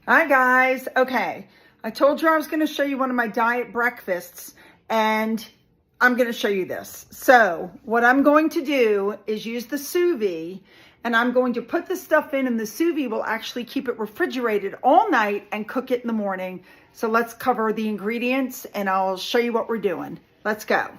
Hi guys. Okay, I told you I was going to show you one of my diet breakfasts, and I'm going to show you this. So what I'm going to do is use the sous vide, and I'm going to put the stuff in, and the sous vide will actually keep it refrigerated all night and cook it in the morning. So let's cover the ingredients and I'll show you what we're doing. Let's go.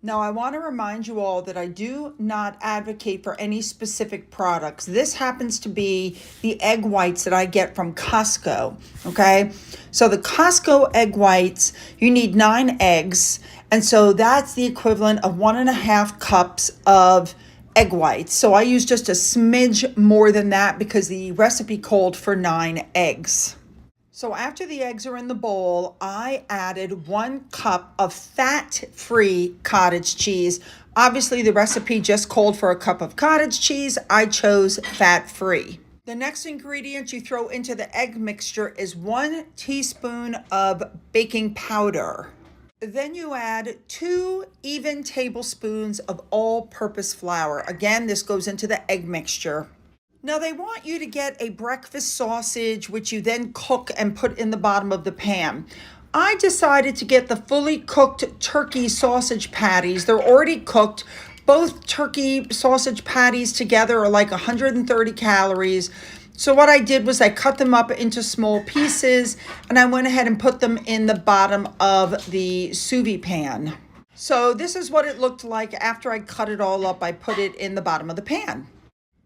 Now, I want to remind you all that I do not advocate for any specific products. This happens to be the egg whites that I get from Costco, okay? So the Costco egg whites, you need 9 eggs, and so that's the equivalent of 1.5 cups of egg whites. So I use just a smidge more than that because the recipe called for 9 eggs. So after the eggs are in the bowl, I added 1 cup of fat-free cottage cheese. Obviously, the recipe just called for a cup of cottage cheese. I chose fat-free. The next ingredient you throw into the egg mixture is 1 teaspoon of baking powder. Then you add 2 even tablespoons of all-purpose flour. Again, this goes into the egg mixture. Now they want you to get a breakfast sausage, which you then cook and put in the bottom of the pan. I decided to get the fully cooked turkey sausage patties. They're already cooked. Both turkey sausage patties together are like 130 calories. So what I did was I cut them up into small pieces and I went ahead and put them in the bottom of the sous vide pan. So this is what it looked like after I cut it all up. I put it in the bottom of the pan.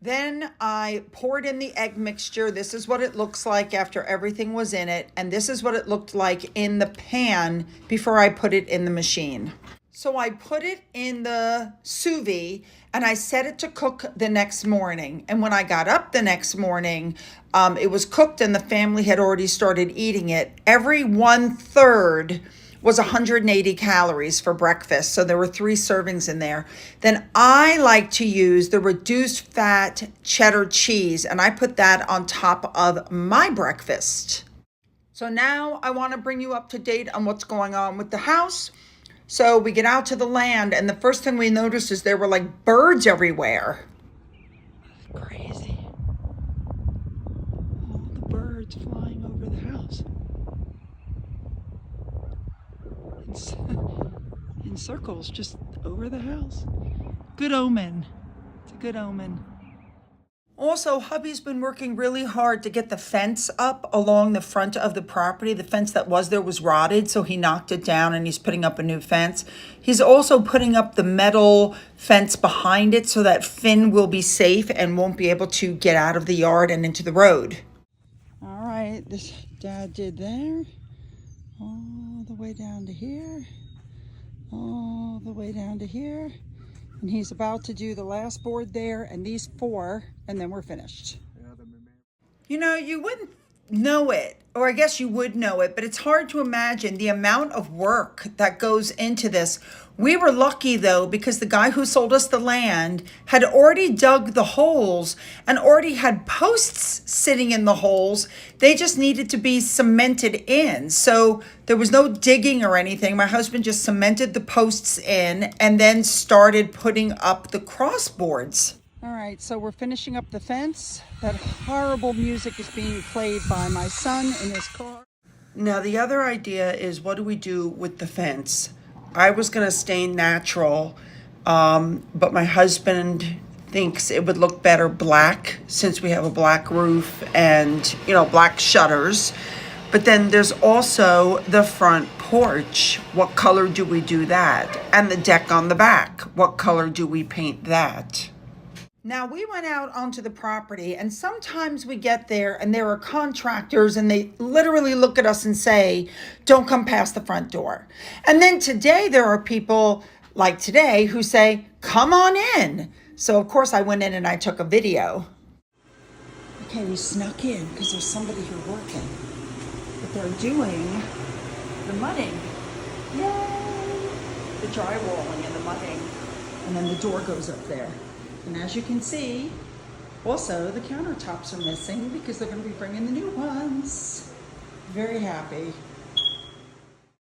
Then I poured in the egg mixture. This is what it looks like after everything was in it. And this is what it looked like in the pan before I put it in the machine. So I put it in the sous vide and I set it to cook the next morning. And when I got up the next morning, it was cooked and the family had already started eating it. Every 1/3 was 180 calories for breakfast. So there were 3 servings in there. Then I like to use the reduced fat cheddar cheese, and I put that on top of my breakfast. So now I want to bring you up to date on what's going on with the house. So we get out to the land, and the first thing we noticed is there were like birds everywhere. Crazy. All the birds flying over the house. In circles just over the house. Good omen. It's a good omen. Also, hubby's been working really hard to get the fence up along the front of the property. The fence that was there was rotted, so he knocked it down and he's putting up a new fence. He's also putting up the metal fence behind it so that Finn will be safe and won't be able to get out of the yard and into the road. All right, this Dad did there. All the way down to here. All the way down to here. And he's about to do the last board there and these 4, and then we're finished. You know, you wouldn't know it, or I guess you would know it, but it's hard to imagine the amount of work that goes into this. We were lucky though, because the guy who sold us the land had already dug the holes and already had posts sitting in the holes. They just needed to be cemented in. So there was no digging or anything. My husband just cemented the posts in and then started putting up the crossboards. All right, so we're finishing up the fence. That horrible music is being played by my son in his car. Now the other idea is, what do we do with the fence? I was gonna stain natural, but my husband thinks it would look better black since we have a black roof and, you know, black shutters. But then there's also the front porch. What color do we do that? And the deck on the back. What color do we paint that? Now we went out onto the property, and sometimes we get there and there are contractors and they literally look at us and say, don't come past the front door. And then today there are people like today who say, come on in. So of course I went in and I took a video. Okay, we snuck in because there's somebody here working. But they're doing the mudding. Yay! The drywalling and the mudding. And then the door goes up there. And as you can see, also the countertops are missing because they're going to be bringing the new ones. Very happy.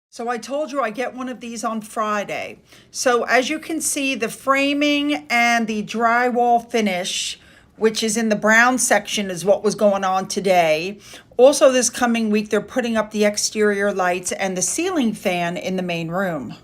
So I told you I get one of these on Friday. So as you can see, the framing and the drywall finish which is in the brown section, is what was going on today. Also, this coming week, they're putting up the exterior lights and the ceiling fan in the main room.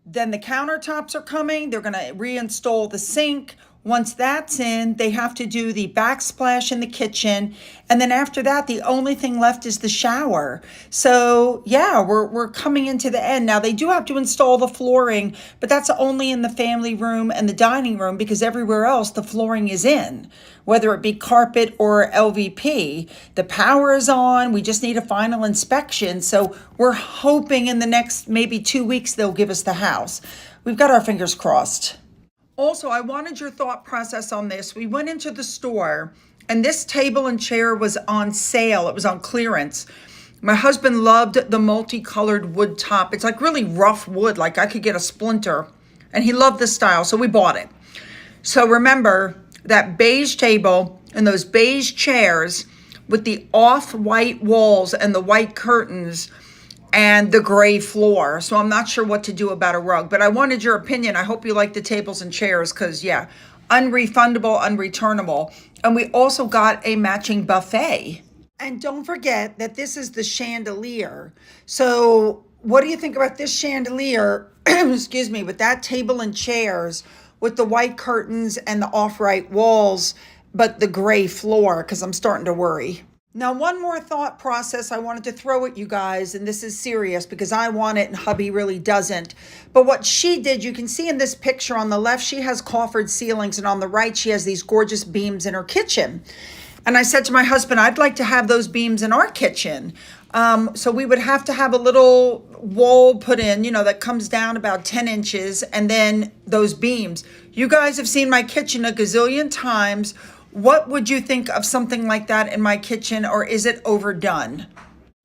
Then the countertops are coming. They're going to reinstall the sink. Once that's in, they have to do the backsplash in the kitchen. And then after that, the only thing left is the shower. So yeah, we're coming into the end. Now they do have to install the flooring, but that's only in the family room and the dining room because everywhere else the flooring is in, whether it be carpet or LVP. The power is on. We just need a final inspection. So we're hoping in the next maybe 2 weeks they'll give us the house. We've got our fingers crossed. Also, I wanted your thought process on this. We went into the store and this table and chair was on sale. It was on clearance. My husband loved the multicolored wood top. It's like really rough wood, like I could get a splinter. And he loved the style, so we bought it. So remember that beige table and those beige chairs with the off-white walls and the white curtains and the gray floor. So I'm not sure what to do about a rug, but I wanted your opinion. I hope you like the tables and chairs because, yeah, unrefundable, unreturnable. And we also got a matching buffet. And don't forget that this is the chandelier. So what do you think about this chandelier, excuse me, with that table and chairs with the white curtains and the off-white walls, but the gray floor, because I'm starting to worry. Now, one more thought process I wanted to throw at you guys, and this is serious because I want it and hubby really doesn't. But what she did, you can see in this picture on the left, she has coffered ceilings, and on the right, she has these gorgeous beams in her kitchen. And I said to my husband, I'd like to have those beams in our kitchen. So we would have to have a little wall put in, that comes down about 10 inches, and then those beams. You guys have seen my kitchen a gazillion times. What would you think of something like that in my kitchen, or is it overdone?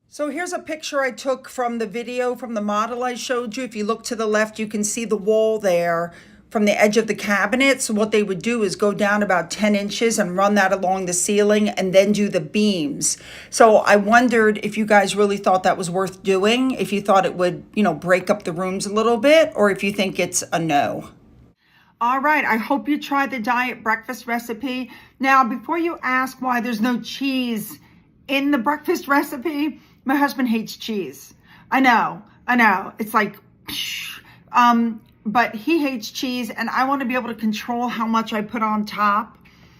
So here's a picture I took from the video from the model I showed you. If you look to the left, you can see the wall there from the edge of the cabinet. So what they would do is go down about 10 inches and run that along the ceiling and then do the beams. So I wondered if you guys really thought that was worth doing, if you thought it would, break up the rooms a little bit, or if you think it's a no. All right, I hope you tried the diet breakfast recipe. Now, before you ask why there's no cheese in the breakfast recipe, my husband hates cheese. I know. It's like, but he hates cheese, and I want to be able to control how much I put on top,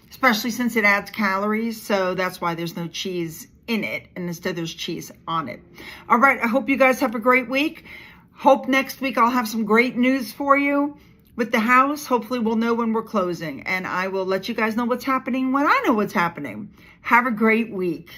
especially since it adds calories. So that's why there's no cheese in it, and instead there's cheese on it. All right, I hope you guys have a great week. Hope next week I'll have some great news for you. With the house, hopefully we'll know when we're closing, and I will let you guys know what's happening when I know what's happening. Have a great week.